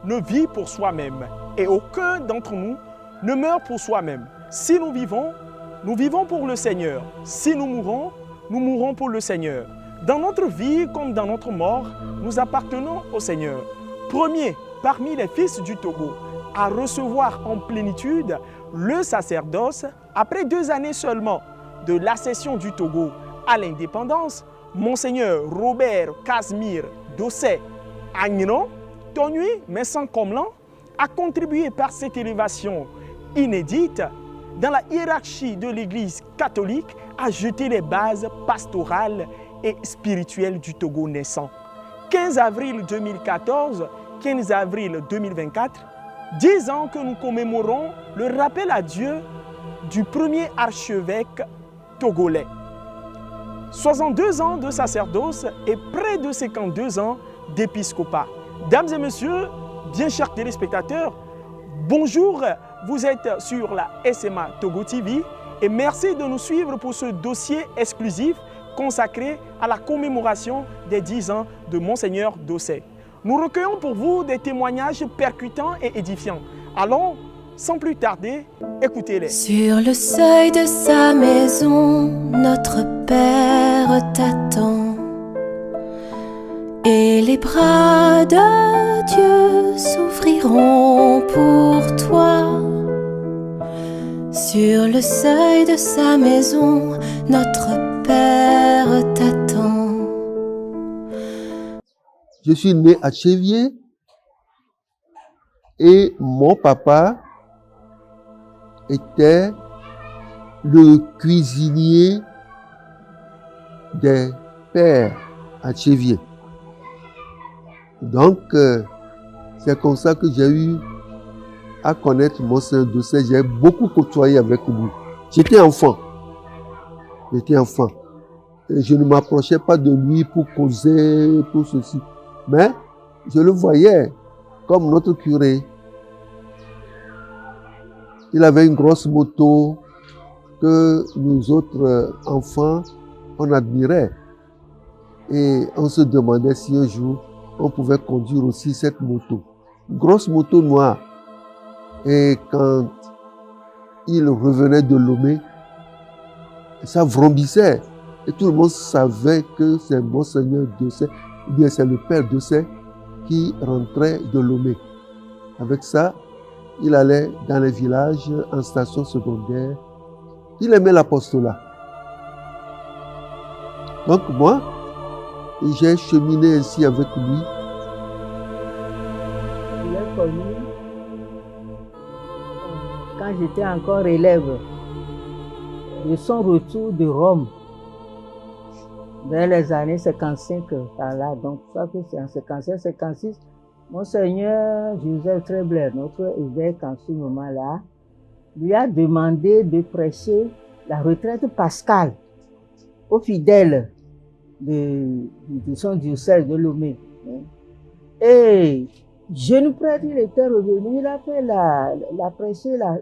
ne vit pour soi-même et aucun d'entre nous ne meurt pour soi-même. Si nous vivons pour le Seigneur. Si nous mourrons pour le Seigneur. Dans notre vie comme dans notre mort, nous appartenons au Seigneur. Premier parmi les fils du Togo à recevoir en plénitude le sacerdoce, après 2 années seulement de l'accession du Togo à l'indépendance, Monseigneur Robert Casimir Dossé Agnon, Tonui Messan Komlan, a contribué par cette élévation inédite dans la hiérarchie de l'Église catholique à jeter les bases pastorales et spirituelles du Togo naissant. 15 avril 2014, 15 avril 2024, 10 ans que nous commémorons le rappel à Dieu du premier archevêque togolais. 62 ans de sacerdoce et près de 52 ans d'épiscopat. Dames et messieurs, bien chers téléspectateurs, bonjour, vous êtes sur la SMA Togo TV et merci de nous suivre pour ce dossier exclusif consacré à la commémoration des 10 ans de Monseigneur Dossé. Nous recueillons pour vous des témoignages percutants et édifiants. Allons, sans plus tarder, écoutez-les. Sur le seuil de sa maison, notre Père t'attend. Et les bras de Dieu s'ouvriront pour toi. Sur le seuil de sa maison, notre Père t'attend. Je suis né à Chevier et mon papa était le cuisinier des pères à Chevier. Donc, c'est comme ça que j'ai eu à connaître Monseigneur Dossé. J'ai beaucoup côtoyé avec lui. J'étais enfant. Et je ne m'approchais pas de lui pour causer, pour ceci. Mais je le voyais comme notre curé. Il avait une grosse moto que nous autres enfants, on admirait. Et on se demandait si un jour, on pouvait conduire aussi cette moto. Une grosse moto noire. Et quand il revenait de Lomé, ça vrombissait. Et tout le monde savait que c'est Monseigneur Dossé, ou bien c'est le Père Dossé qui rentrait de Lomé. Avec ça, il allait dans les villages, en station secondaire. Il aimait l'apostolat. Donc moi, j'ai cheminé ainsi avec lui. Je l'ai connu quand j'étais encore élève de son retour de Rome vers les années 55 par là. Donc ça que c'est en 55, 56. Monseigneur Joseph Trébler, notre évêque en ce moment-là, lui a demandé de prêcher la retraite pascale aux fidèles de son diocèse de Lomé. Et jeune prêtre, il était revenu, il a fait il a prêché la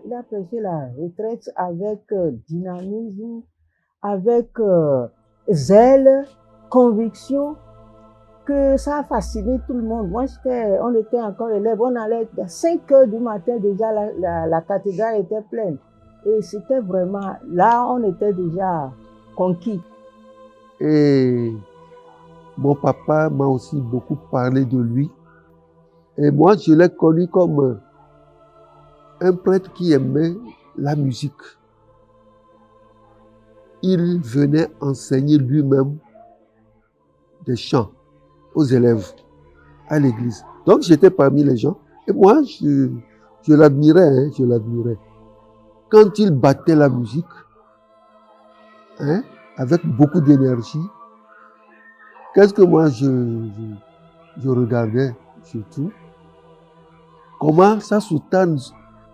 retraite avec dynamisme, avec zèle, conviction, que ça a fasciné tout le monde. Moi, on était encore élèves, on allait à 5 heures du matin déjà, la cathédrale était pleine. Et c'était vraiment, là, on était déjà conquis. Et mon papa m'a aussi beaucoup parlé de lui. Et moi, je l'ai connu comme un prêtre qui aimait la musique. Il venait enseigner lui-même des chants aux élèves à l'église. Donc, j'étais parmi les gens. Et moi, je l'admirais, je l'admirais. Quand il battait la musique, avec beaucoup d'énergie, qu'est-ce que moi je regardais surtout? Comment sa soutane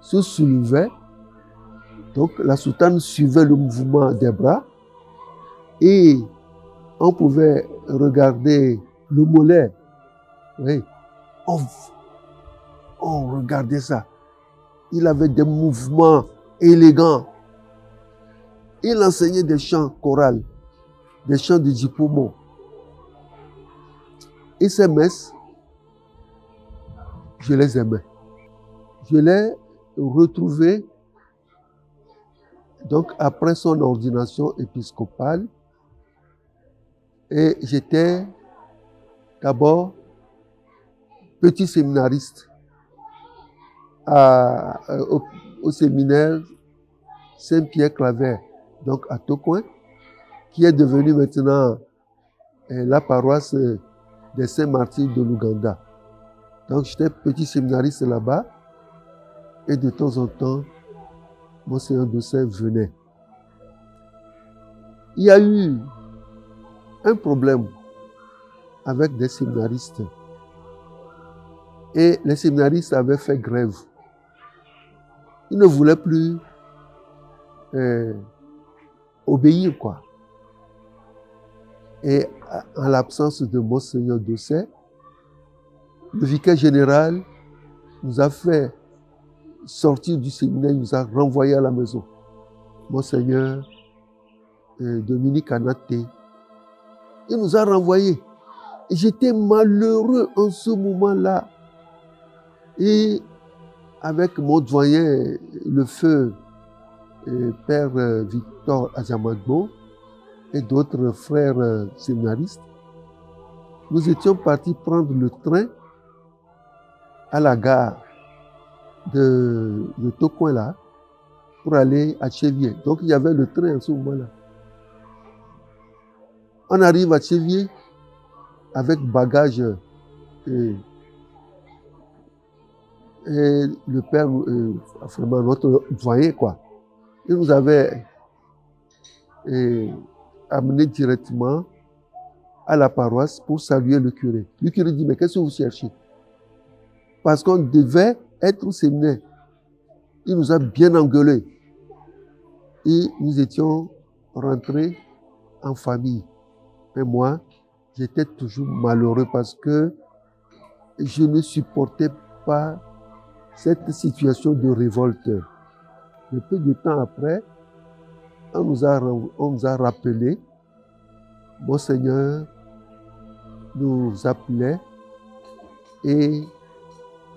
se soulevait. Donc la soutane suivait le mouvement des bras et on pouvait regarder le mollet. Oui. On regardait ça. Il avait des mouvements élégants. Il enseignait des chants chorales, des chants de Djipomo. Et ces messes, je les aimais. Je l'ai retrouvé donc après son ordination épiscopale et j'étais d'abord petit séminariste au séminaire Saint-Pierre-Claver, donc à Tokoin, qui est devenu maintenant la paroisse des Saints-Martyrs de l'Ouganda. Donc j'étais petit séminariste là-bas et de temps en temps, Monseigneur Doucet venait. Il y a eu un problème avec des séminaristes et les séminaristes avaient fait grève. Ils ne voulaient plus obéir, quoi. Et en l'absence de Monseigneur Doucet, le vicaire général nous a fait sortir du séminaire, il nous a renvoyés à la maison. Monseigneur Dominique Anaté, il nous a renvoyés. Et j'étais malheureux en ce moment-là. Et avec mon doyen, le feu Père Victor Azamadbo et d'autres frères séminaristes, nous étions partis prendre le train à la gare de Tokoin là pour aller à Chevier. Donc il y avait le train en ce moment-là. On arrive à Chevier avec bagage et le père, vraiment notre doyen quoi, il nous avait amené directement à la paroisse pour saluer le curé. Le curé dit, mais qu'est-ce que vous cherchez? Parce qu'on devait être au séminaire. Il nous a bien engueulés. Et nous étions rentrés en famille. Mais moi, j'étais toujours malheureux parce que je ne supportais pas cette situation de révolte. Mais peu de temps après, on nous a rappelé, Monseigneur nous appelait et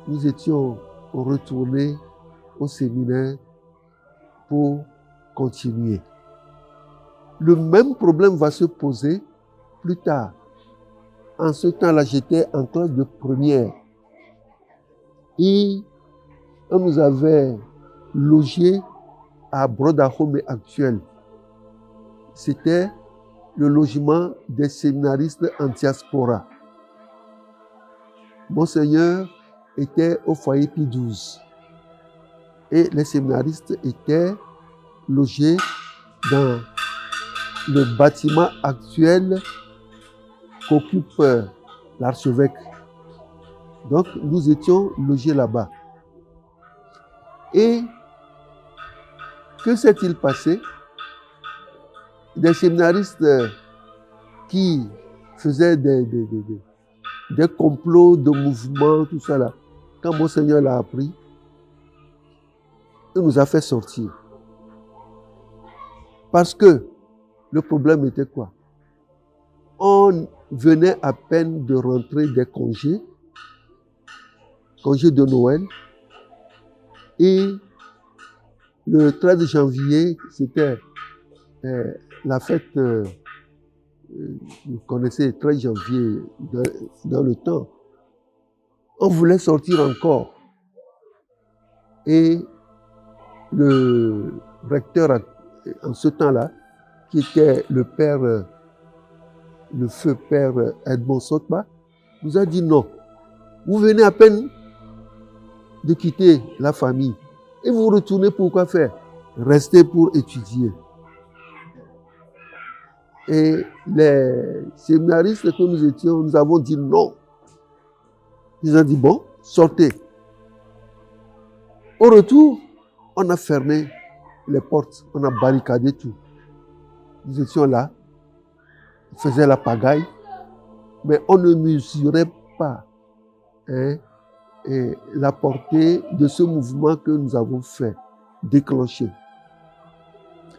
nous étions retournés au séminaire pour continuer. Le même problème va se poser plus tard. En ce temps-là, j'étais en classe de première et on nous avait logé à Brodahome actuel. C'était le logement des séminaristes en diaspora. Monseigneur était au foyer Pie XII et les séminaristes étaient logés dans le bâtiment actuel qu'occupe l'archevêque. Donc nous étions logés là-bas. Et que s'est-il passé? Des séminaristes qui faisaient des complots de mouvements, tout ça là. Quand Monseigneur l'a appris, il nous a fait sortir. Parce que le problème était quoi? On venait à peine de rentrer des congés de Noël, et le 13 janvier, c'était la fête, vous connaissez, le 13 janvier dans le temps. On voulait sortir encore. Et le recteur, en ce temps-là, qui était le feu père Edmond Sotba, nous a dit non. Vous venez à peine de quitter la famille. Et vous retournez pour quoi faire? Rester pour étudier. Et les séminaristes que nous étions, nous avons dit non. Ils ont dit bon, sortez. Au retour, on a fermé les portes, on a barricadé tout. Nous étions là, on faisait la pagaille, mais on ne mesurait pas la portée de ce mouvement que nous avons fait, déclenché.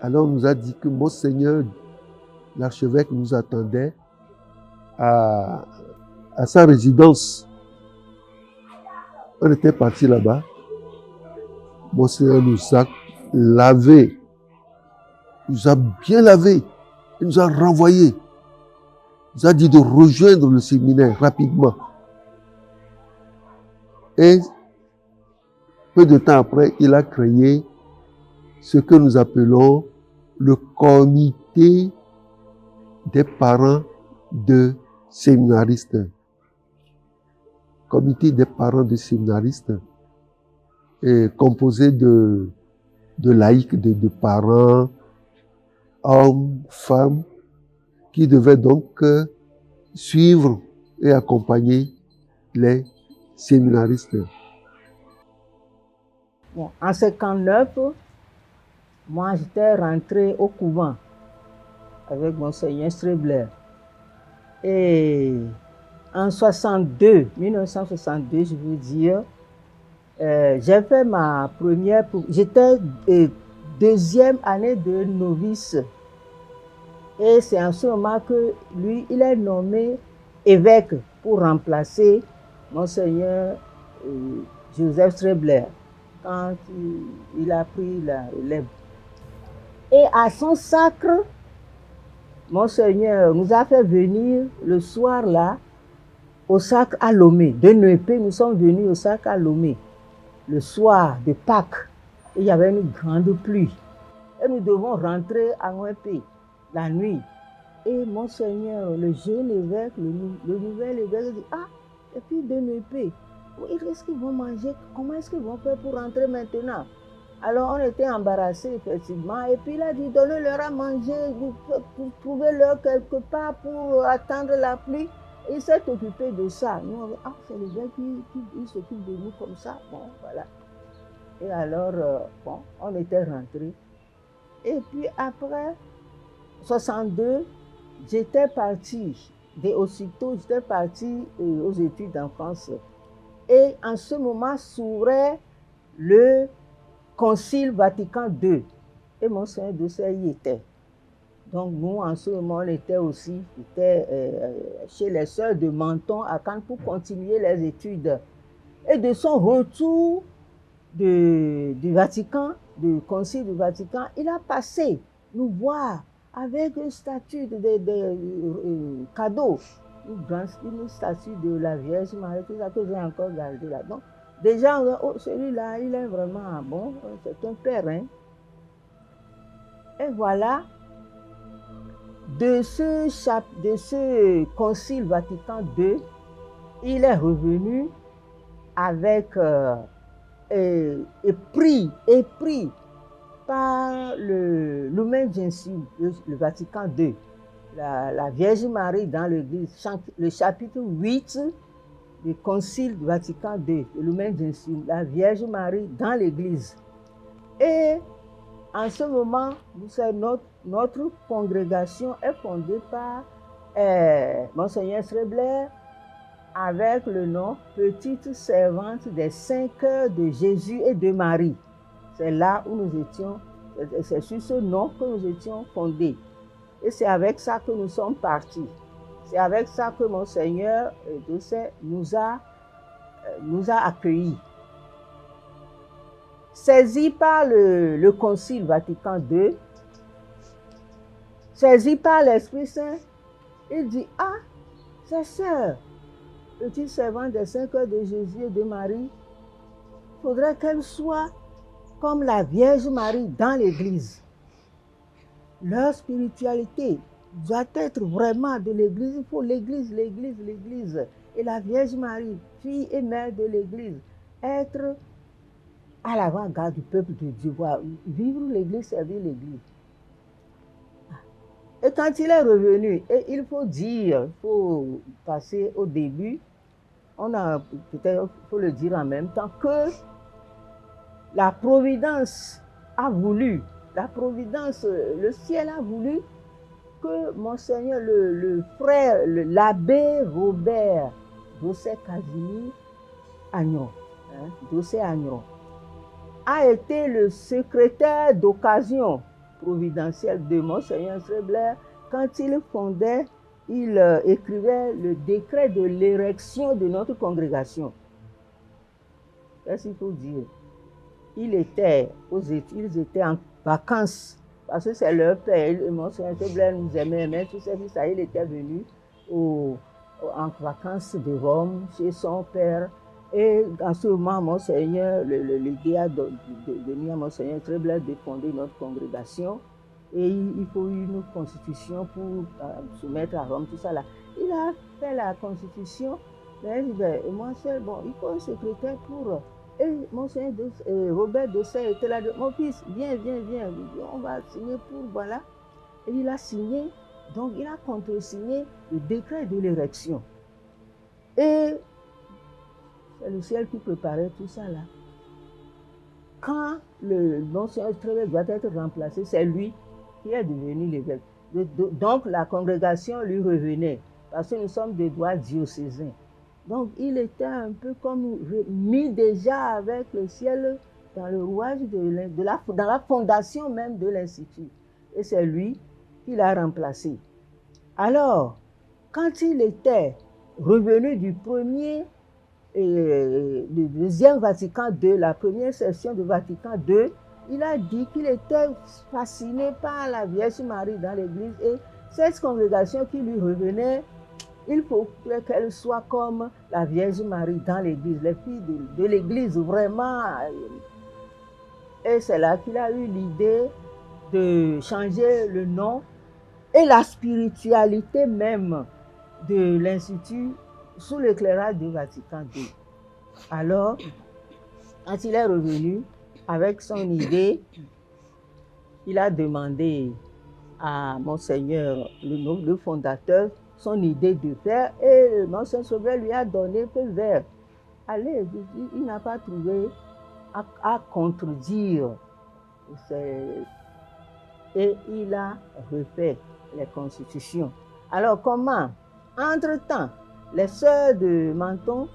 Alors on nous a dit que Monseigneur, l'archevêque, nous attendait à sa résidence. On était parti là-bas. Monseigneur nous a lavé. Il nous a bien lavé. Il nous a renvoyés. Il nous a dit de rejoindre le séminaire rapidement. Et peu de temps après, il a créé ce que nous appelons le comité des parents de séminaristes. Comité des parents de séminaristes est composé de laïcs, de parents, hommes, femmes, qui devaient donc suivre et accompagner les séminaristes. Bon, en 59, moi j'étais rentré au couvent avec Monseigneur Strebler. Et en 1962, je veux dire, j'ai fait ma première, j'étais deuxième année de novice. Et c'est en ce moment que lui, il est nommé évêque pour remplacer Monseigneur Joseph Strebler quand il a pris la relève. Et à son sacre, Monseigneur nous a fait venir le soir là, au sacre à Lomé. De Neupe, nous sommes venus au sacre à Lomé, le soir de Pâques. Et il y avait une grande pluie. Et nous devons rentrer à Neupe la nuit. Et Monseigneur, le jeune évêque, le nouvel évêque dit, ah, et puis de Neupe, qu'est-ce qu'ils vont manger? Comment est-ce qu'ils vont faire pour rentrer maintenant? Alors on était embarrassés effectivement. Et puis il a dit, donnez-leur à manger, trouvez-leur quelque part pour attendre la pluie. Il s'est occupé de ça. Nous, on dit, ah, c'est l'évêque qui s'occupe de nous comme ça. Bon, voilà. Et alors, bon, on était rentrés. Et puis après, 62, j'étais parti. Aussitôt, j'étais parti aux études en France. Et en ce moment s'ouvrait le Concile Vatican II. Et Monseigneur Doucet y était. Donc nous, en ce moment, on était aussi chez les sœurs de Menton à Cannes pour continuer les études. Et de son retour du Vatican, du Concile du Vatican, il a passé nous voir avec une statue de cadeaux, une statue de la Vierge Marie, tout ça que j'ai encore gardé là. Donc, déjà, oh, celui-là, il est vraiment bon, c'est un père. Hein? Et voilà, de ce Concile Vatican II, il est revenu avec pris par le Lumen Gentium, le Vatican II, la Vierge Marie dans l'Église, le chapitre 8 du Concile Vatican II, le Lumen Gentium, la Vierge Marie dans l'Église. Et en ce moment, notre congrégation est fondée par Monseigneur Strebler avec le nom Petite Servante des 5 Cœurs de Jésus et de Marie. C'est là où nous étions, c'est sur ce nom que nous étions fondés. Et c'est avec ça que nous sommes partis. C'est avec ça que Monseigneur Doucet nous a accueillis. Saisi par le Concile Vatican II, saisi par l'Esprit Saint, il dit, ah, c'est sœur, petite servante des 5 Cœurs de Jésus et de Marie, il faudrait qu'elle soit comme la Vierge Marie dans l'Église. Leur spiritualité doit être vraiment de l'Église. Il faut l'Église. Et la Vierge Marie, fille et mère de l'Église, être à l'avant-garde du peuple de Dieu, vivre l'Église, servir l'Église. Et quand il est revenu, et il faut dire, il faut passer au début, peut-être faut le dire en même temps, que la providence a voulu, le ciel a voulu que Monseigneur, le frère, l'abbé Robert Doucet Casimir Agnon, Doucet Agnon, a été le secrétaire d'occasion providentielle de Monseigneur Strebler quand il fondait, il écrivait le décret de l'érection de notre congrégation. qu'est-ce qu'il faut dire? Ils étaient en vacances, parce que c'est leur père. Monseigneur Blaise nous aimait, mais tout ça, il était venu en vacances de Rome chez son père. Et en ce moment, Monseigneur, le légué a donné à Monseigneur Blaise de fonder notre congrégation. Et il faut une constitution pour soumettre à Rome, tout ça là. Il a fait la constitution, mais il dit, moi seul, bon, il faut un secrétaire pour... Et Monseigneur Robert Dosset était là, mon fils, viens, on va signer pour, voilà. Et il a signé, donc il a contresigné le décret de l'érection. Et c'est le ciel qui préparait tout ça là. Quand le Monseigneur Blaise doit être remplacé, c'est lui qui est devenu l'évêque. Donc la congrégation lui revenait, parce que nous sommes de droit diocésain. Donc il était un peu comme mis déjà avec le ciel dans le rouage dans la fondation même de l'Institut. Et c'est lui qui l'a remplacé. Alors, quand il était revenu du deuxième Vatican II, la première session de Vatican II, il a dit qu'il était fasciné par la Vierge Marie dans l'église et cette congrégation qui lui revenait, il faut qu'elle soit comme la Vierge Marie dans l'église, les filles de l'église vraiment. Et c'est là qu'il a eu l'idée de changer le nom et la spiritualité même de l'Institut sous l'éclairage du Vatican II. Alors, quand il est revenu, avec son idée, il a demandé à Monseigneur, le fondateur, son idée de faire et Monseigneur Sauvé lui a donné peu vert. Allez, il n'a pas trouvé à contredire. Et il a refait les constitutions. Alors comment? Entre-temps, les sœurs de Menton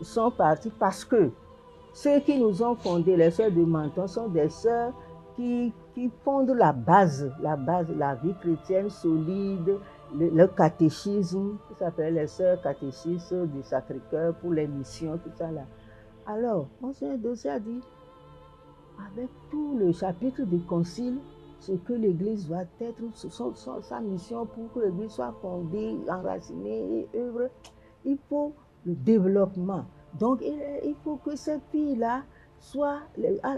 sont parties parce que ceux qui nous ont fondés, les sœurs de Menton, sont des sœurs qui fondent la base, la vie chrétienne solide, le catéchisme, qui s'appelle les sœurs catéchistes du Sacré-Cœur pour les missions, tout ça là. Alors, Monseigneur Dosset a dit, avec tout le chapitre du concile, ce que l'Église doit être, sa mission pour que l'Église soit fondée, enracinée et œuvre, il faut le développement. Donc, il faut que cette fille-là soit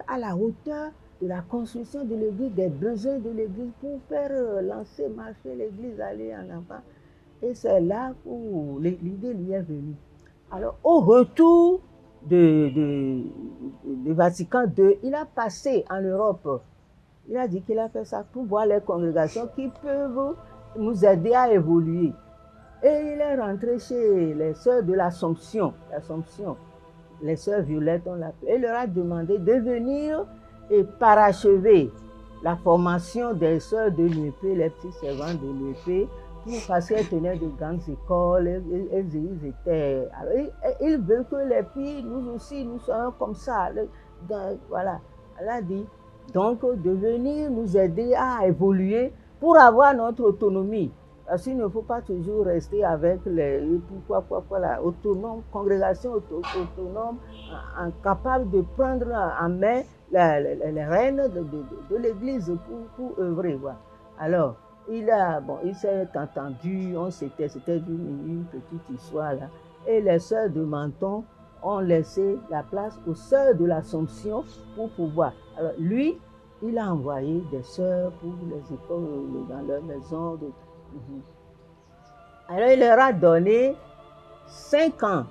à la hauteur de la construction de l'Église, des besoins de l'Église pour faire lancer, marcher l'Église, aller en avant. Et c'est là où l'idée lui est venue. Alors, au retour de Vatican II, il a passé en Europe. Il a dit qu'il a fait ça pour voir les congrégations qui peuvent nous aider à évoluer. Et il est rentré chez les sœurs de l'Assomption, les sœurs Violettes, on l'appelle. Et il leur a demandé de venir et parachever la formation des sœurs de l'UEP, les petits servants de l'UEP, parce qu'elles tenaient de grandes écoles, ils étaient... Alors, il veut que les filles, nous aussi, nous soyons comme ça. Voilà, elle a dit, donc de venir nous aider à évoluer pour avoir notre autonomie. Parce qu'il ne faut pas toujours rester avec la congrégation autonome, capable de prendre en main les rênes de l'Église pour œuvrer. Voilà. Alors, il s'est entendu, c'était une petite histoire là. Et les sœurs de Menton ont laissé la place aux sœurs de l'Assomption pour pouvoir. Alors, lui, il a envoyé des sœurs pour les écoles dans leur maison. Alors, il leur a donné 5 ans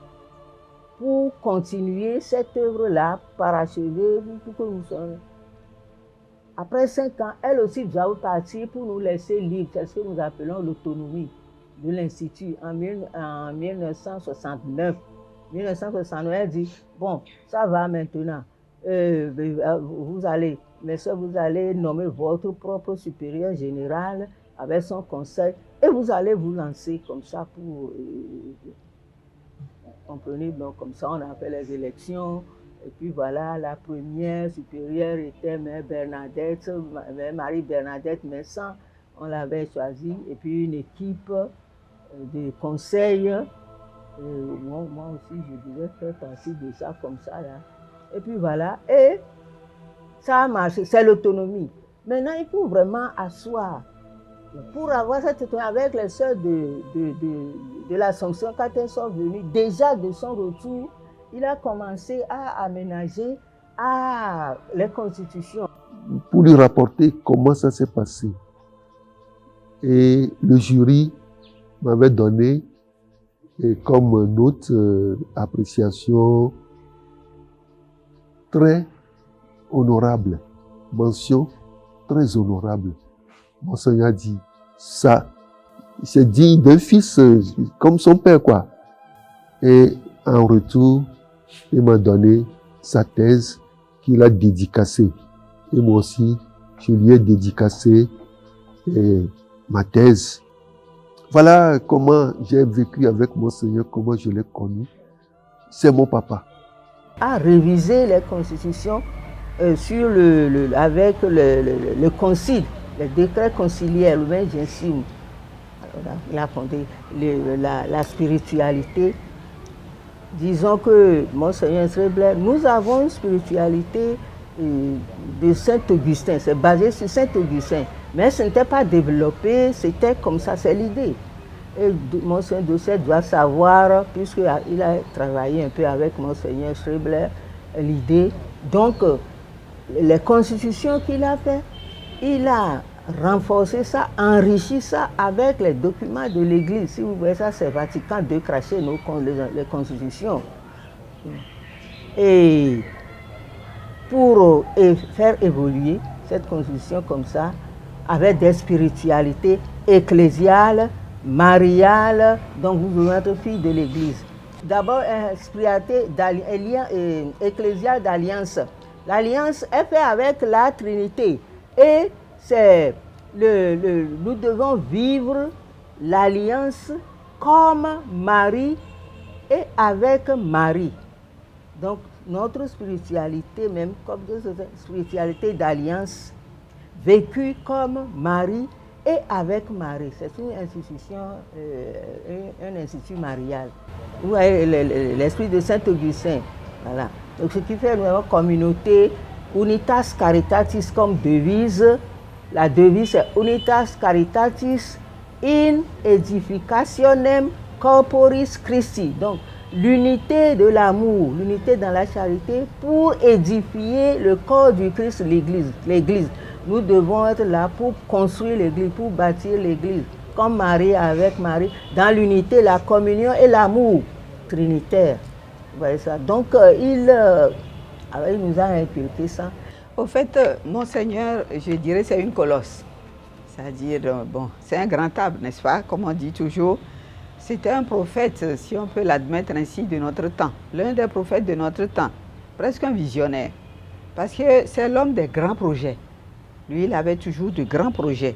pour continuer cette œuvre-là, parachever, pour que nous soyons. Après 5 ans, elle aussi doit partir pour nous laisser libres. C'est ce que nous appelons l'autonomie de l'Institut en 1969. 1969, elle dit, bon, ça va maintenant. Vous allez nommer votre propre supérieur général avec son conseil et vous allez vous lancer comme ça pour... comprenez, donc comme ça on a fait les élections. Et puis voilà, la première supérieure était Mère Marie-Bernadette Messan, on l'avait choisie, et puis une équipe de conseil Moi aussi, je devais faire partie de ça comme ça, là. Et puis voilà, et ça a marché, c'est l'autonomie. Maintenant, il faut vraiment asseoir. Pour avoir cette autonomie avec les sœurs de l'Assomption, quand elles sont venues, déjà de son retour, il a commencé à aménager les constitutions. Pour lui rapporter comment ça s'est passé. Et le jury m'avait donné comme note appréciation très honorable, mention très honorable. Monseigneur a dit, ça, c'est digne d'un fils comme son père, quoi. Et en retour, il m'a donné sa thèse qu'il a dédicacée. Et moi aussi, je lui ai dédicacé ma thèse. Voilà comment j'ai vécu avec Monseigneur, comment je l'ai connu. C'est mon papa. À réviser les constitutions sur avec le concile, les décrets conciliaires, le même Gentium. Il a fondé la spiritualité. Disons que Monseigneur Strebler, nous avons une spiritualité de Saint-Augustin, c'est basé sur Saint-Augustin, mais ce n'était pas développé, c'était comme ça, c'est l'idée. Et Monseigneur Doucet doit savoir, puisqu'il a travaillé un peu avec Monseigneur Strebler, l'idée. Donc, les constitutions qu'il a fait, il a renforcé ça, enrichi ça avec les documents de l'Église. Si vous voyez ça, c'est Vatican II craché les constitutions. Et pour faire évoluer cette constitution comme ça, avec des spiritualités ecclésiales, mariales, donc vous devez être fille de l'Église. D'abord, une spiritualité ecclésiale d'alliance. L'alliance est faite avec la Trinité. Et c'est nous devons vivre l'alliance comme Marie et avec Marie. Donc, notre spiritualité, même comme spiritualité d'alliance, vécue comme Marie et avec Marie. C'est une institution, un institut marial. Vous voyez l'esprit de Saint-Augustin. Voilà. Donc, ce qui fait une communauté, Unitas Caritatis comme devise. La devise est Unitas Caritatis in edificationem corporis Christi. Donc, l'unité de l'amour, l'unité dans la charité pour édifier le corps du Christ, l'Église. Nous devons être là pour construire l'Église, pour bâtir l'Église, comme Marie avec Marie, dans l'unité, la communion et l'amour trinitaire. Vous voyez ça? Donc, il nous a inculqué ça. Au fait, Monseigneur, je dirais c'est une colosse. C'est-à-dire, bon, c'est un grand arbre, n'est-ce pas? Comme on dit toujours, c'était un prophète, si on peut l'admettre ainsi, de notre temps. L'un des prophètes de notre temps, presque un visionnaire. Parce que c'est l'homme des grands projets. Lui, il avait toujours de grands projets.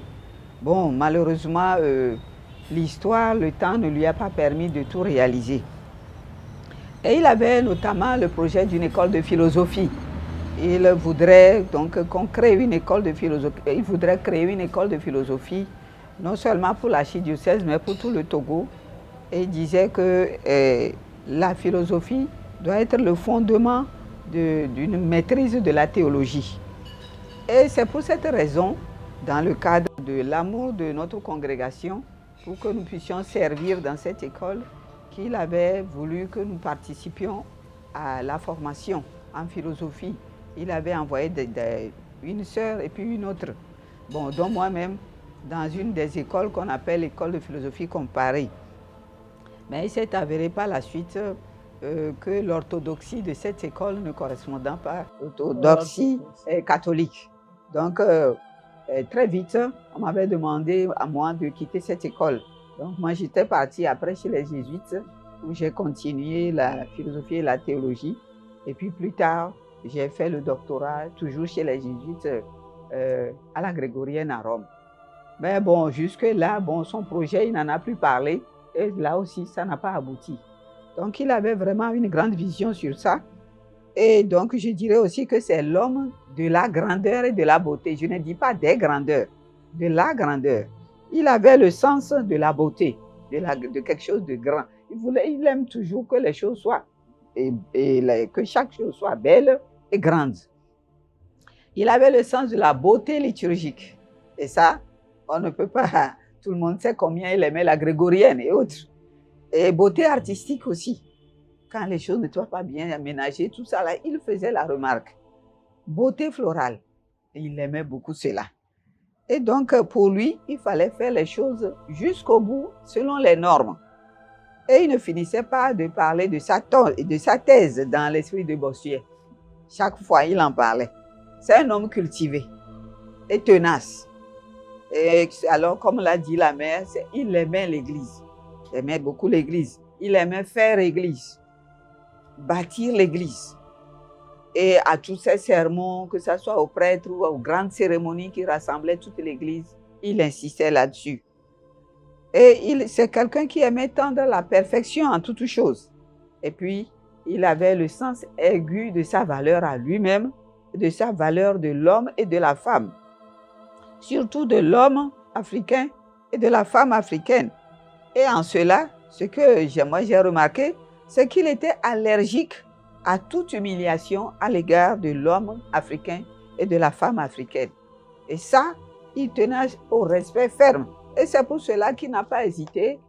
Bon, malheureusement, l'histoire, le temps ne lui a pas permis de tout réaliser. Et il avait notamment le projet d'une école de philosophie. Il voudrait donc qu'on crée une école de philosophie. Il voudrait créer une école de philosophie, non seulement pour l'archidiocèse, mais pour tout le Togo. Et il disait que la philosophie doit être le fondement d'une maîtrise de la théologie. Et c'est pour cette raison, dans le cadre de l'amour de notre congrégation, pour que nous puissions servir dans cette école, qu'il avait voulu que nous participions à la formation en philosophie. Il avait envoyé une sœur et puis une autre, bon, dont moi-même, dans une des écoles qu'on appelle l'école de philosophie comparée. Mais il s'est avéré par la suite que l'orthodoxie de cette école ne correspondant pas à l'orthodoxie catholique. Donc, très vite, on m'avait demandé à moi de quitter cette école. Donc, moi, j'étais partie après chez les jésuites, où j'ai continué la philosophie et la théologie. Et puis, plus tard, j'ai fait le doctorat, toujours chez les jésuites, à la Grégorienne à Rome. Mais bon, jusque-là, bon, son projet, il n'en a plus parlé. Et là aussi, ça n'a pas abouti. Donc, il avait vraiment une grande vision sur ça. Et donc, je dirais aussi que c'est l'homme de la grandeur et de la beauté. Je ne dis pas des grandeurs, de la grandeur. Il avait le sens de la beauté, de quelque chose de grand. Il aime toujours que les choses soient, que chaque chose soit belle et grande. Il avait le sens de la beauté liturgique. Et ça, on ne peut pas, tout le monde sait combien il aimait la grégorienne et autres. Et beauté artistique aussi. Quand les choses ne soient pas bien aménagées, tout ça là, il faisait la remarque. Beauté florale. Et il aimait beaucoup cela. Et donc, pour lui, il fallait faire les choses jusqu'au bout, selon les normes. Et il ne finissait pas de parler de sa thèse dans l'esprit de Bossuet. Chaque fois, il en parlait. C'est un homme cultivé et tenace. Et alors, comme l'a dit la mère, il aimait l'église. Il aimait beaucoup l'église. Il aimait faire église, bâtir l'église. Et à tous ces sermons, que ce soit aux prêtres ou aux grandes cérémonies qui rassemblaient toute l'église, il insistait là-dessus. Et c'est quelqu'un qui aimait tendre la perfection en toutes choses. Et puis, il avait le sens aigu de sa valeur à lui-même, de sa valeur de l'homme et de la femme. Surtout de l'homme africain et de la femme africaine. Et en cela, ce que moi j'ai remarqué, c'est qu'il était allergique à toute humiliation à l'égard de l'homme africain et de la femme africaine. Et ça, il tenait au respect ferme. Et c'est pour cela qu'il n'a pas hésité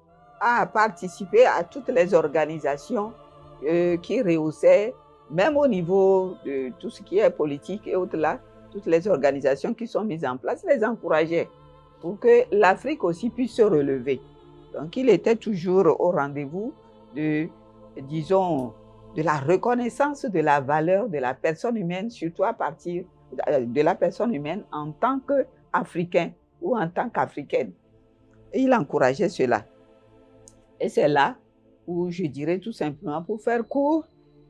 à participer à toutes les organisations qui rehaussaient, même au niveau de tout ce qui est politique et autres là, toutes les organisations qui sont mises en place, les encourageait pour que l'Afrique aussi puisse se relever. Donc il était toujours au rendez-vous de la reconnaissance de la valeur de la personne humaine, surtout à partir de la personne humaine en tant qu'Africain ou en tant qu'Africaine. Et il encourageait cela. Et c'est là où je dirais tout simplement, pour faire court,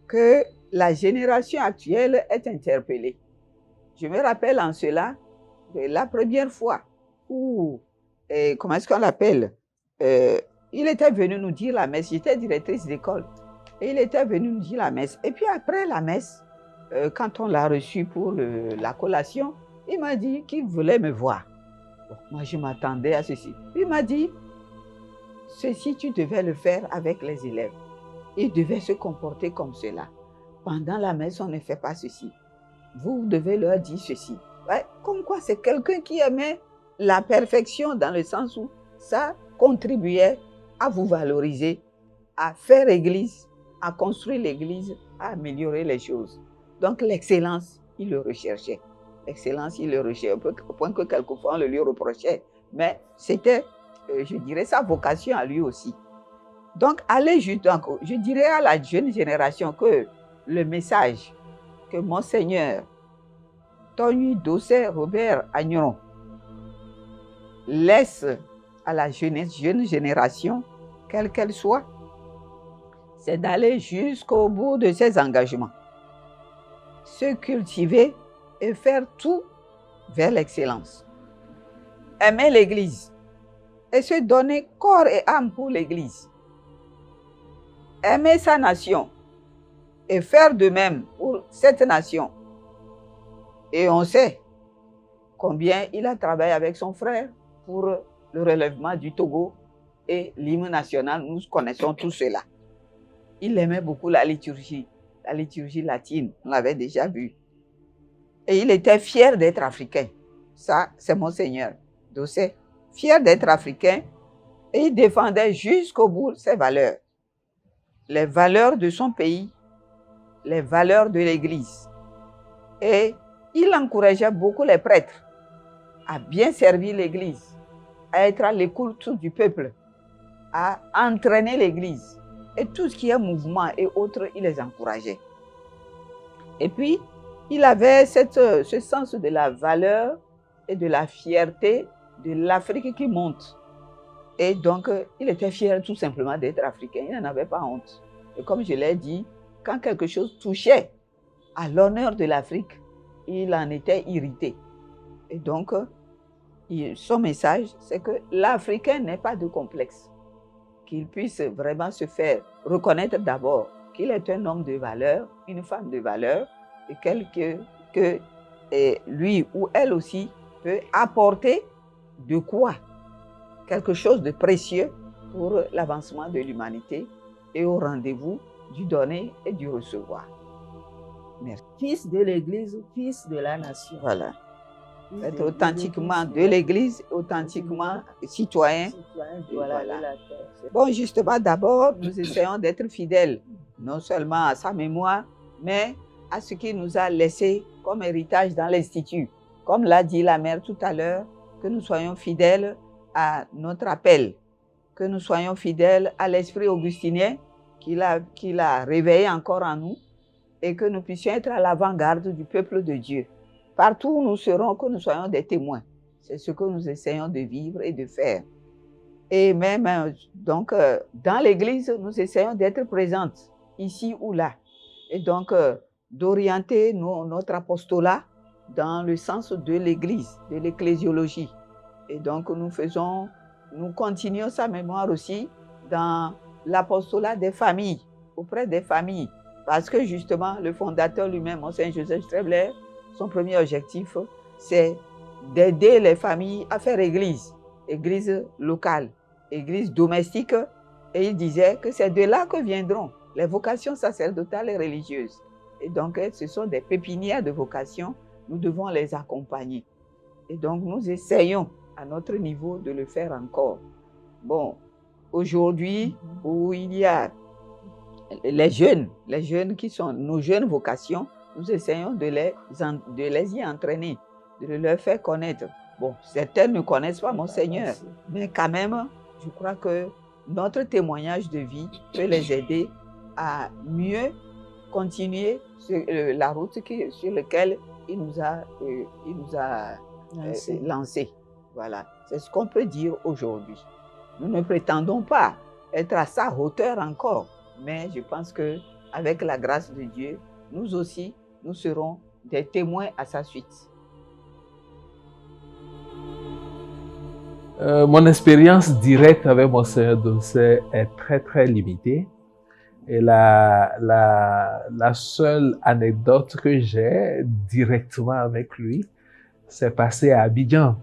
que la génération actuelle est interpellée. Je me rappelle en cela de la première fois où, comment est-ce qu'on l'appelle, il était venu nous dire la messe. J'étais directrice d'école. Et il était venu nous dire la messe. Et puis après la messe, quand on l'a reçu pour la collation, il m'a dit qu'il voulait me voir. Bon, moi, je m'attendais à ceci. Il m'a dit, ceci, tu devais le faire avec les élèves. Ils devaient se comporter comme cela. Pendant la messe, on ne fait pas ceci. Vous devez leur dire ceci. Ouais, comme quoi, c'est quelqu'un qui aimait la perfection dans le sens où ça contribuait à vous valoriser, à faire église, à construire l'église, à améliorer les choses. Donc l'excellence, il le recherchait. L'excellence, il le recherchait, au point que quelquefois on le lui reprochait. Mais c'était, je dirais, sa vocation à lui aussi. Donc, je dirais à la jeune génération que le message que Monseigneur Tony Dossé Robert Agneron laisse à la jeune génération, quelle qu'elle soit, c'est d'aller jusqu'au bout de ses engagements. Se cultiver et faire tout vers l'excellence. Aimer l'Église et se donner corps et âme pour l'Église. Aimer sa nation et faire de même pour cette nation. Et on sait combien il a travaillé avec son frère pour le relèvement du Togo et l'hymne national. Nous connaissons tout cela. Il aimait beaucoup la liturgie latine, on l'avait déjà vu. Et il était fier d'être africain. Ça, c'est Monseigneur Dossé. Fier d'être africain, et il défendait jusqu'au bout ses valeurs. Les valeurs de son pays, les valeurs de l'Église. Et il encourageait beaucoup les prêtres à bien servir l'Église, à être à l'écoute du peuple, à entraîner l'Église. Et tout ce qui est mouvement et autres, il les encourageait. Et puis, il avait ce sens de la valeur et de la fierté de l'Afrique qui monte. Et donc, il était fier tout simplement d'être africain. Il n'en avait pas honte. Et comme je l'ai dit, quand quelque chose touchait à l'honneur de l'Afrique, il en était irrité. Et donc, son message, c'est que l'Africain n'est pas de complexe. Qu'il puisse vraiment se faire reconnaître d'abord qu'il est un homme de valeur, une femme de valeur, et que lui ou elle aussi peut apporter de quoi? Quelque chose de précieux pour l'avancement de l'humanité et au rendez-vous du donner et du recevoir. Merci. Fils de l'Église, fils de la nation. Voilà. Fils Être de authentiquement l'Église, de l'Église, authentiquement citoyen. citoyen Voilà. de la terre. Bon, justement, d'abord, nous essayons d'être fidèles, non seulement à sa mémoire, mais à ce qu'il nous a laissé comme héritage dans l'Institut. Comme l'a dit la mère tout à l'heure, que nous soyons fidèles à notre appel, que nous soyons fidèles à l'esprit augustinien qu'il a réveillé encore en nous et que nous puissions être à l'avant-garde du peuple de Dieu. Partout où nous serons, que nous soyons des témoins. C'est ce que nous essayons de vivre et de faire. Et même, donc, dans l'Église, nous essayons d'être présentes, ici ou là. Et donc, d'orienter notre apostolat dans le sens de l'Église, de l'ecclésiologie. Et donc, nous continuons sa mémoire aussi dans l'apostolat des familles, auprès des familles. Parce que justement, le fondateur lui-même, Monseigneur Joseph Strebler, son premier objectif, c'est d'aider les familles à faire église locale, église domestique. Et il disait que c'est de là que viendront les vocations sacerdotales et religieuses. Et donc, ce sont des pépinières de vocations, nous devons les accompagner. Et donc, nous essayons à notre niveau de le faire encore. Bon, aujourd'hui, où il y a les jeunes qui sont nos jeunes vocations, nous essayons de les y entraîner, de leur faire connaître. Bon, certaines ne connaissent pas Monseigneur, mais quand même, je crois que notre témoignage de vie peut les aider à mieux continuer sur la route sur laquelle il nous a lancé. Voilà, c'est ce qu'on peut dire aujourd'hui. Nous ne prétendons pas être à sa hauteur encore, mais je pense qu'avec la grâce de Dieu, nous aussi, nous serons des témoins à sa suite. Mon expérience directe avec Monseigneur Dossé est très très limitée. Et la seule anecdote que j'ai directement avec lui, c'est passé à Abidjan.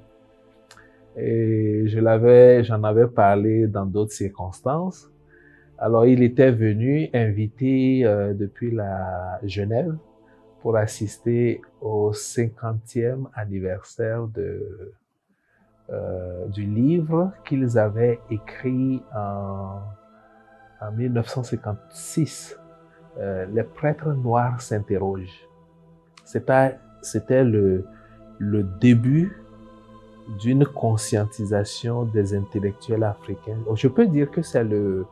Et j'en avais parlé dans d'autres circonstances. Alors, il était venu invité depuis la Genève pour assister au 50e anniversaire du livre qu'ils avaient écrit en 1956. Les prêtres noirs s'interrogent. C'était le début d'une conscientisation des intellectuels africains. Je peux dire que c'est le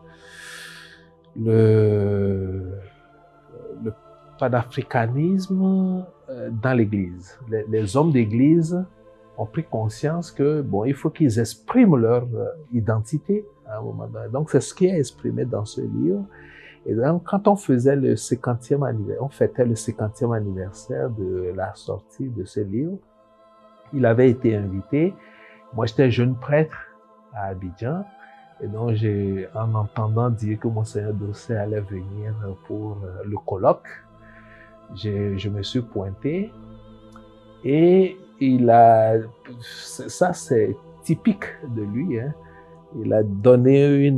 panafricanisme dans l'Église. Les hommes d'Église ont pris conscience que il faut qu'ils expriment leur identité à un moment donné. Donc c'est ce qui est exprimé dans ce livre. Et donc, quand on faisait le 50e anniversaire, on fêtait le 50e anniversaire de la sortie de ce livre, il avait été invité. Moi, j'étais jeune prêtre à Abidjan. Et donc, en entendant dire que Monseigneur Dossé allait venir pour le colloque, je me suis pointé. Et ça c'est typique de lui, hein. Il a donné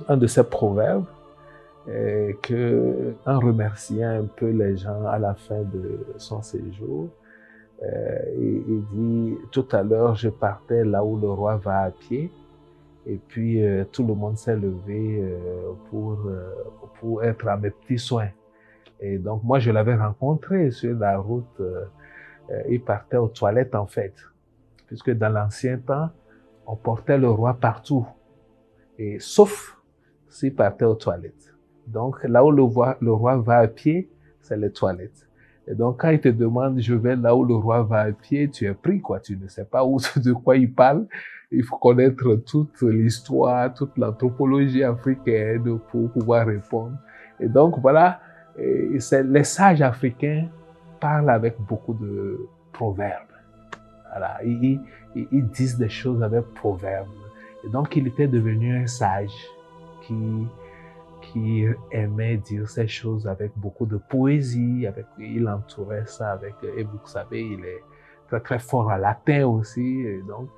un de ses proverbes, en remerciant un peu les gens à la fin de son séjour. Il dit, tout à l'heure, je partais là où le roi va à pied, et puis tout le monde s'est levé pour être à mes petits soins. Et donc, moi, je l'avais rencontré sur la route. Il partait aux toilettes, en fait, puisque dans l'ancien temps, on portait le roi partout, et sauf s'il partait aux toilettes. Donc, là où le roi va à pied, c'est les toilettes. Et donc, quand il te demande, je vais là où le roi va à pied, tu es pris, quoi. Tu ne sais pas de quoi il parle. Il faut connaître toute l'histoire, toute l'anthropologie africaine pour pouvoir répondre. Et donc, voilà, les sages africains parlent avec beaucoup de proverbes. Voilà, ils disent des choses avec proverbes. Et donc, il était devenu un sage qui aimait dire ces choses avec beaucoup de poésie, il entourait ça et vous savez, il est très très fort en latin aussi, et donc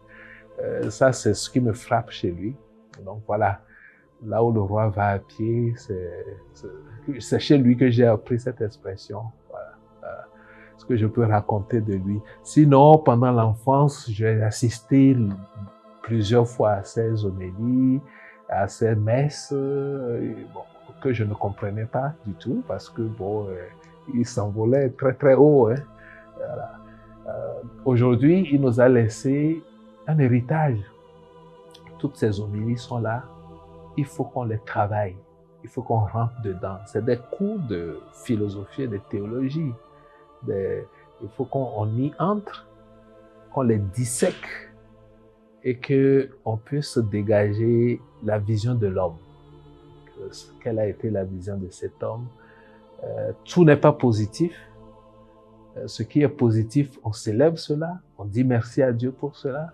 ça c'est ce qui me frappe chez lui. Donc voilà, là où le roi va à pied, c'est chez lui que j'ai appris cette expression. Voilà. Ce que je peux raconter de lui. Sinon, pendant l'enfance, j'ai assisté plusieurs fois à ses homélies, à ses messes, que je ne comprenais pas du tout parce que il s'envolait très très haut. Hein. Voilà. Aujourd'hui, il nous a laissé un héritage. Toutes ces homélies sont là. Il faut qu'on les travaille. Il faut qu'on rentre dedans. C'est des cours de philosophie et de théologie. Il faut qu'on y entre, qu'on les dissèque et qu'on puisse dégager la vision de l'homme. Quelle a été la vision de cet homme? Tout n'est pas positif. Ce qui est positif, on célèbre cela, on dit merci à Dieu pour cela,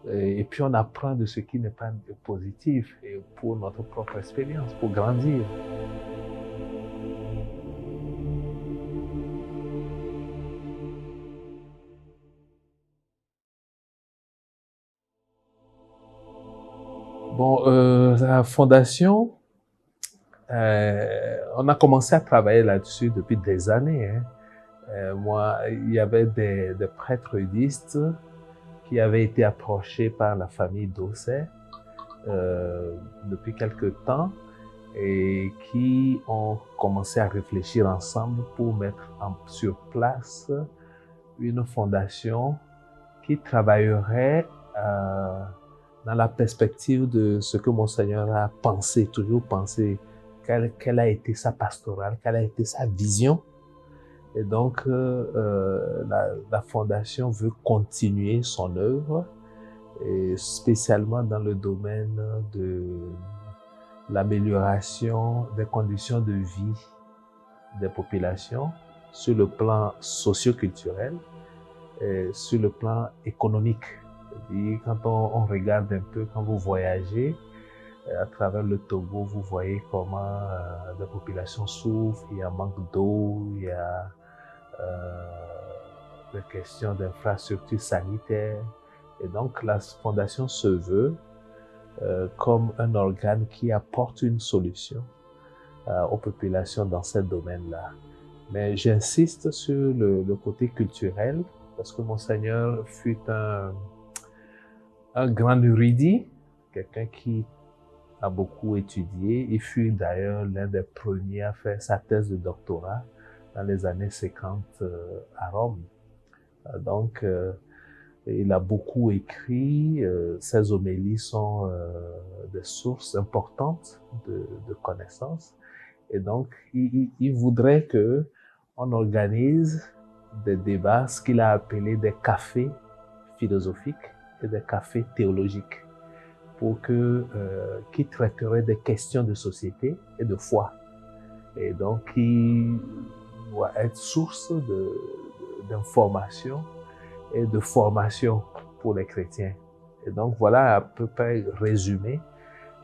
et puis on apprend de ce qui n'est pas positif et pour notre propre expérience, pour grandir. La fondation, on a commencé à travailler là-dessus depuis des années. Hein. Il y avait des prêtres eudistes qui avaient été approchés par la famille Dosset depuis quelque temps et qui ont commencé à réfléchir ensemble pour mettre sur place une fondation qui travaillerait dans la perspective de ce que Monseigneur a pensé, toujours pensé, quelle a été sa pastorale, quelle a été sa vision. Et donc, la Fondation veut continuer son œuvre, et spécialement dans le domaine de l'amélioration des conditions de vie des populations sur le plan socio-culturel et sur le plan économique. C'est-à-dire, quand on regarde un peu, quand vous voyagez à travers le Togo, vous voyez comment la population souffre, il y a manque d'eau, il y a des questions d'infrastructures sanitaires. Et donc, la Fondation se veut comme un organe qui apporte une solution aux populations dans ce domaine-là. Mais j'insiste sur le côté culturel, parce que Monseigneur fut un grand érudit, quelqu'un qui a beaucoup étudié. Il fut d'ailleurs l'un des premiers à faire sa thèse de doctorat dans les années 50 à Rome. Donc, il a beaucoup écrit. Ses homélies sont des sources importantes de connaissances. Et donc, il voudrait que on organise des débats, ce qu'il a appelé des cafés philosophiques et des cafés théologiques, pour qui traiteraient des questions de société et de foi. Et donc, qui doit être source d'information et de formation pour les chrétiens. Et donc, voilà à peu près résumé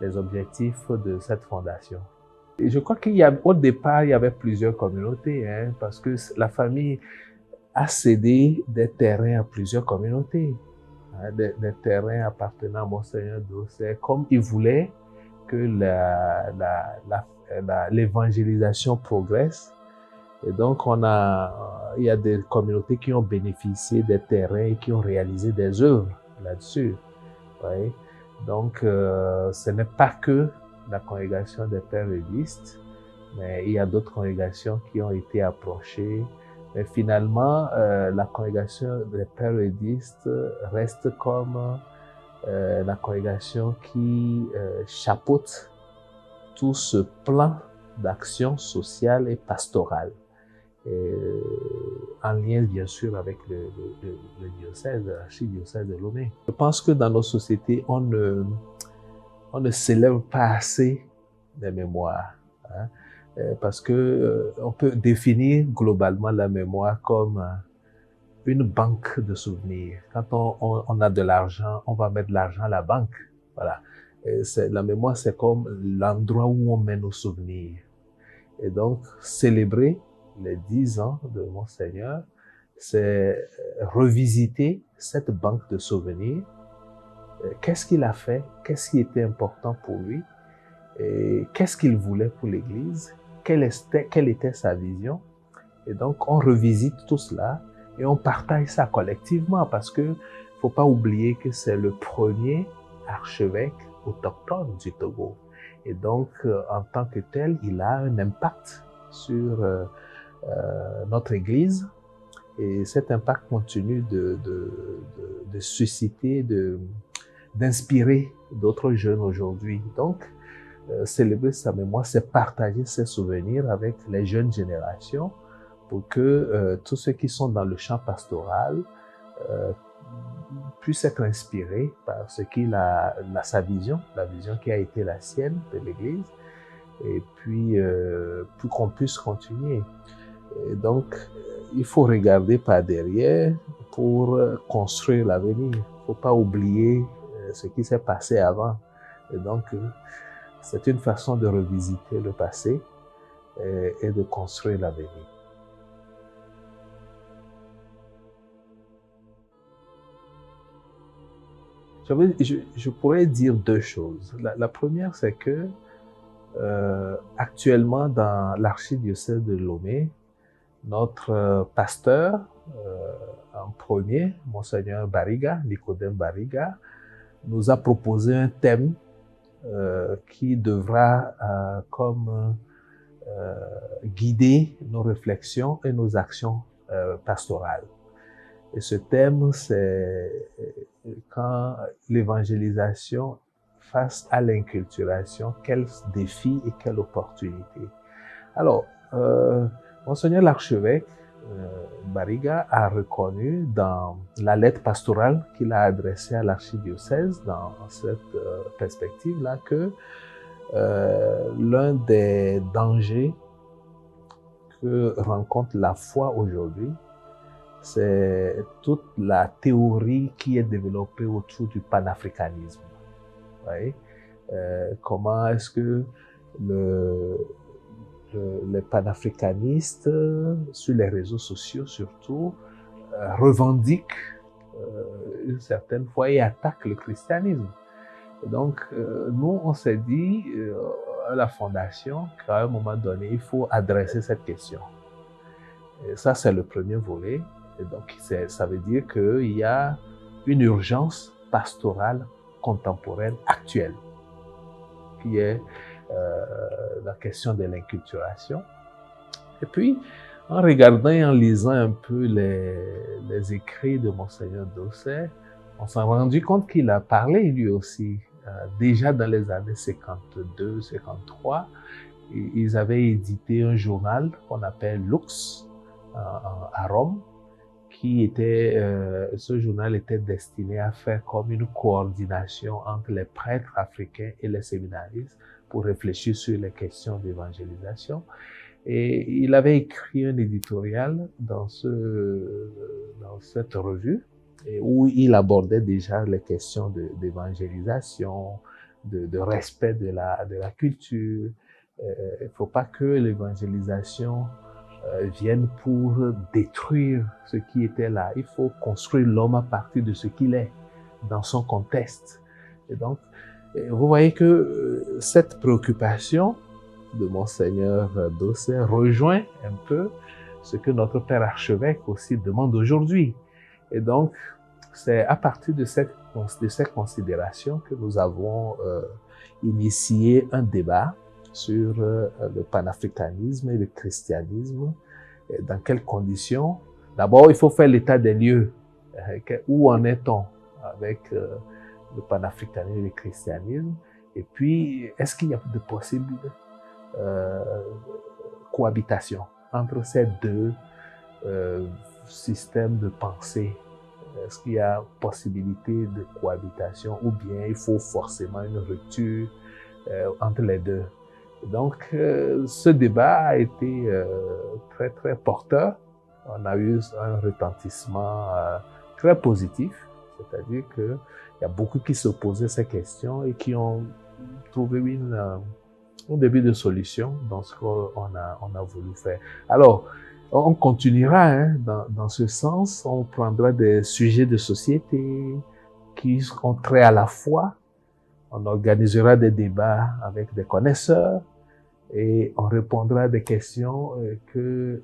les objectifs de cette fondation. Et je crois qu'au départ, il y avait plusieurs communautés, hein, parce que la famille a cédé des terrains à plusieurs communautés, hein, des terrains appartenant à Monseigneur Dosset, comme il voulait que l'évangélisation progresse. Et donc, il y a des communautés qui ont bénéficié des terrains et qui ont réalisé des œuvres là-dessus. Oui. Donc, ce n'est pas que la congrégation des Pères eudistes, mais il y a d'autres congrégations qui ont été approchées. Mais finalement, la congrégation des Pères eudistes reste comme la congrégation qui chapeaute tout ce plan d'action sociale et pastorale. En lien bien sûr avec le diocèse, l'archidiocèse de Lomé. Je pense que dans nos sociétés, on ne célèbre pas assez les mémoires, hein, parce que on peut définir globalement la mémoire comme une banque de souvenirs. Quand on a de l'argent, on va mettre de l'argent à la banque. Voilà. La mémoire, c'est comme l'endroit où on met nos souvenirs. Et donc, célébrer les 10 ans de Monseigneur, c'est revisiter cette banque de souvenirs. Qu'est-ce qu'il a fait? Qu'est-ce qui était important pour lui? Et qu'est-ce qu'il voulait pour l'Église? Quelle était sa vision? Et donc, on revisite tout cela et on partage ça collectivement parce que faut pas oublier que c'est le premier archevêque autochtone du Togo. Et donc, en tant que tel, il a un impact sur notre Église. Et cet impact continue de susciter, d'inspirer d'autres jeunes aujourd'hui. Donc, célébrer sa mémoire, c'est partager ses souvenirs avec les jeunes générations pour que tous ceux qui sont dans le champ pastoral puissent être inspirés par ce qu'il a, sa vision, la vision qui a été la sienne de l'Église, et puis pour qu'on puisse continuer. Et donc, il faut regarder par derrière pour construire l'avenir. Il ne faut pas oublier ce qui s'est passé avant. Et donc, c'est une façon de revisiter le passé et de construire l'avenir. Je pourrais dire deux choses. La première, c'est que actuellement, dans l'archidiocèse de Lomé, notre pasteur en premier, Monseigneur Bariga, Nicodème Bariga, nous a proposé un thème qui devra guider nos réflexions et nos actions pastorales. Et ce thème, c'est quand l'évangélisation face à l'inculturation, quels défis et quelles opportunités. Alors, Monseigneur l'archevêque Bariga a reconnu dans la lettre pastorale qu'il a adressée à l'archidiocèse, dans cette perspective-là, que l'un des dangers que rencontre la foi aujourd'hui, c'est toute la théorie qui est développée autour du panafricanisme. Vous voyez? Comment est-ce que les panafricanistes, sur les réseaux sociaux surtout, revendiquent une certaine foi et attaquent le christianisme. Et donc, nous, on s'est dit à la Fondation qu'à un moment donné, il faut adresser cette question. Et ça, c'est le premier volet. Et donc, ça veut dire qu'il y a une urgence pastorale contemporaine actuelle, qui est la question de l'inculturation. Et puis, en regardant et en lisant un peu les écrits de Monseigneur Dossé, on s'est rendu compte qu'il a parlé lui aussi, déjà dans les années 52, 53, ils avaient édité un journal qu'on appelle Lux à Rome, ce journal était destiné à faire comme une coordination entre les prêtres africains et les séminaristes pour réfléchir sur les questions d'évangélisation. Et il avait écrit un éditorial dans cette revue où il abordait déjà les questions d'évangélisation, de respect de la culture. Il ne faut pas que l'évangélisation vienne pour détruire ce qui était là. Il faut construire l'homme à partir de ce qu'il est, dans son contexte. Et donc, vous voyez que cette préoccupation de Monseigneur Dossé rejoint un peu ce que notre Père archevêque aussi demande aujourd'hui. Et donc, c'est à partir de cette considération que nous avons initié un débat sur le panafricanisme et le christianisme. Et dans quelles conditions? D'abord, il faut faire l'état des lieux. Où en est-on avec le panafricanisme et le christianisme? Et puis, est-ce qu'il y a de possibles cohabitations entre ces deux systèmes de pensée? Est-ce qu'il y a possibilité de cohabitation ou bien il faut forcément une rupture entre les deux? Donc, ce débat a été très, très porteur. On a eu un retentissement très positif, c'est-à-dire qu'il y a beaucoup qui se posaient ces questions et qui ont trouvé un début de solution dans ce qu'on a voulu faire. Alors, on continuera dans ce sens. On prendra des sujets de société qui ont trait à la foi. On organisera des débats avec des connaisseurs et on répondra à des questions que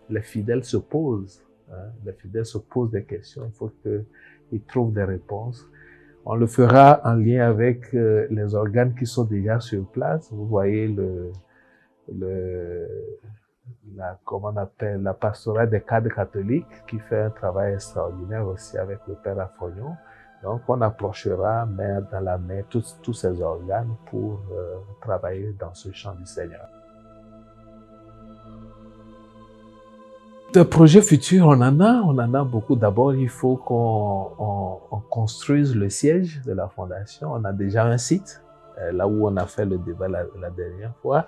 les fidèles se posent. Hein. Les fidèles se posent des questions, il faut qu'ils trouvent des réponses. On le fera en lien avec les organes qui sont déjà sur place. Vous voyez comment on appelle, la pastorale des cadres catholiques qui fait un travail extraordinaire aussi avec le Père Afognon. Donc, on approchera main dans la main tous ces organes pour travailler dans ce champ du Seigneur. De projets futurs, on en a beaucoup. D'abord, il faut qu'on construise le siège de la Fondation. On a déjà un site, là où on a fait le débat la dernière fois.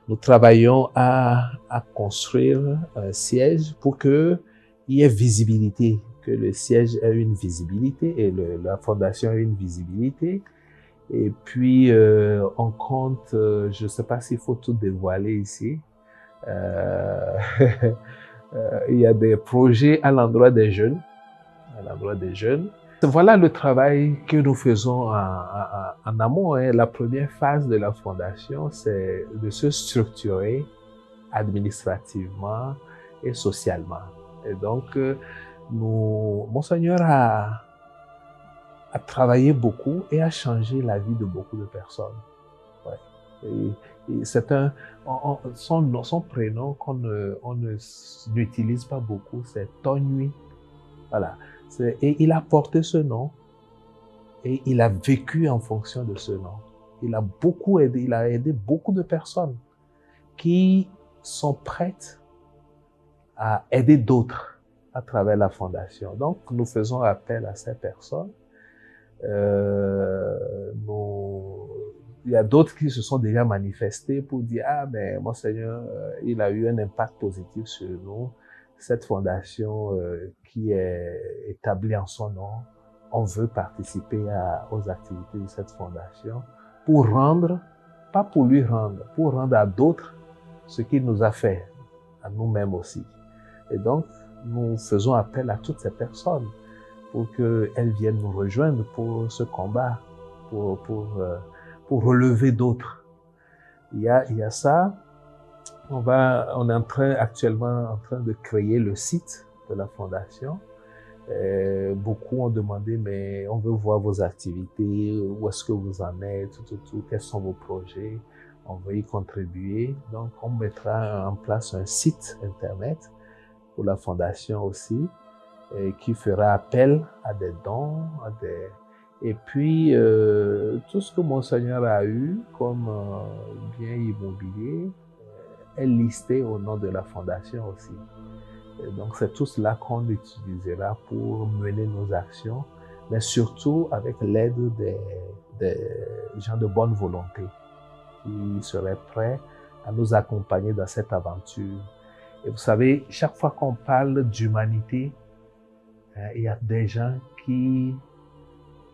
Nous travaillons à construire un siège pour qu'il y ait visibilité, que le siège ait une visibilité et la Fondation ait une visibilité. Et puis, on compte, je ne sais pas s'il faut tout dévoiler ici, il y a des projets à l'endroit des jeunes, Voilà le travail que nous faisons en amont. Hein. La première phase de la Fondation, c'est de se structurer administrativement et socialement. Et donc, Monseigneur a travaillé beaucoup et a changé la vie de beaucoup de personnes. Ouais. Et c'est son prénom qu'on n'utilise pas beaucoup, c'est Tonui. Voilà. Et il a porté ce nom et il a vécu en fonction de ce nom. Il a beaucoup aidé, il a aidé beaucoup de personnes qui sont prêtes à aider d'autres à travers la Fondation. Donc, nous faisons appel à ces personnes. Il y a d'autres qui se sont déjà manifestés pour dire « Ah, mais Monseigneur, il a eu un impact positif sur nous. Cette fondation qui est établie en son nom, on veut participer aux activités de cette fondation pour rendre, pas pour lui rendre, pour rendre à d'autres ce qu'il nous a fait, à nous-mêmes aussi. » Et donc, nous faisons appel à toutes ces personnes pour qu'elles viennent nous rejoindre pour ce combat, pour relever d'autres. Il y a ça. On est actuellement en train de créer le site de la Fondation. Beaucoup ont demandé, mais on veut voir vos activités, où est-ce que vous en êtes, quels sont vos projets, on veut y contribuer. Donc, on mettra en place un site Internet pour la Fondation aussi, qui fera appel à des dons, et puis tout ce que Monseigneur a eu comme bien immobilier est listé au nom de la Fondation aussi. Et donc c'est tout cela qu'on utilisera pour mener nos actions, mais surtout avec l'aide des gens de bonne volonté qui seraient prêts à nous accompagner dans cette aventure. Et vous savez, chaque fois qu'on parle d'humanité, il y a des gens qui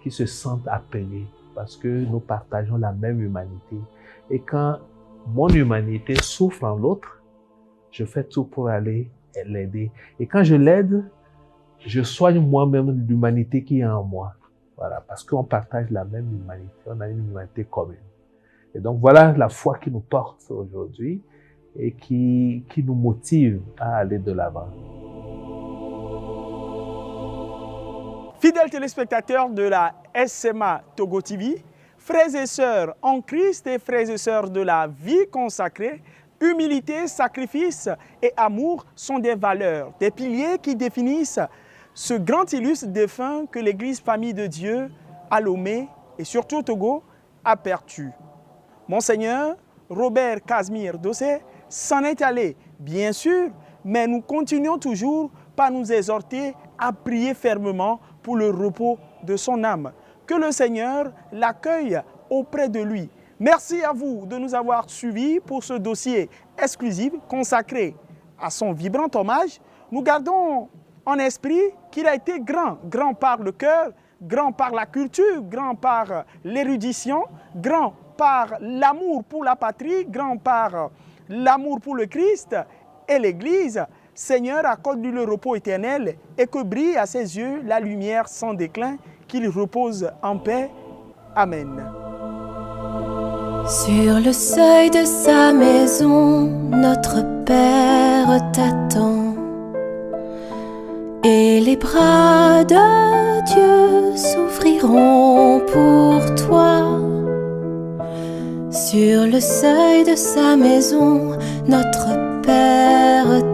se sentent appelés parce que nous partageons la même humanité. Et quand mon humanité souffre en l'autre, je fais tout pour aller l'aider. Et quand je l'aide, je soigne moi-même l'humanité qui est en moi. Voilà, parce qu'on partage la même humanité, on a une humanité commune. Et donc voilà la foi qui nous porte aujourd'hui et qui nous motive à aller de l'avant. Fidèles téléspectateurs de la SMA Togo TV, frères et sœurs en Christ et frères et sœurs de la vie consacrée, humilité, sacrifice et amour sont des valeurs, des piliers qui définissent ce grand illustre défunt que l'Église Famille de Dieu à Lomé et surtout au Togo a perdu. Monseigneur Robert Casimir Dossé s'en est allé, bien sûr, mais nous continuons toujours par nous exhorter à prier fermement pour le repos de son âme. Que le Seigneur l'accueille auprès de lui. Merci à vous de nous avoir suivis pour ce dossier exclusif consacré à son vibrant hommage. Nous gardons en esprit qu'il a été grand par le cœur, grand par la culture, grand par l'érudition, grand par l'amour pour la patrie, grand par l'amour pour le Christ et l'Église. Seigneur, accorde-lui le repos éternel et que brille à ses yeux la lumière sans déclin, qu'il repose en paix Amen. Sur le seuil de sa maison, notre Père t'attend. Et les bras de Dieu s'ouvriront pour toi. Sur le seuil de sa maison, notre Père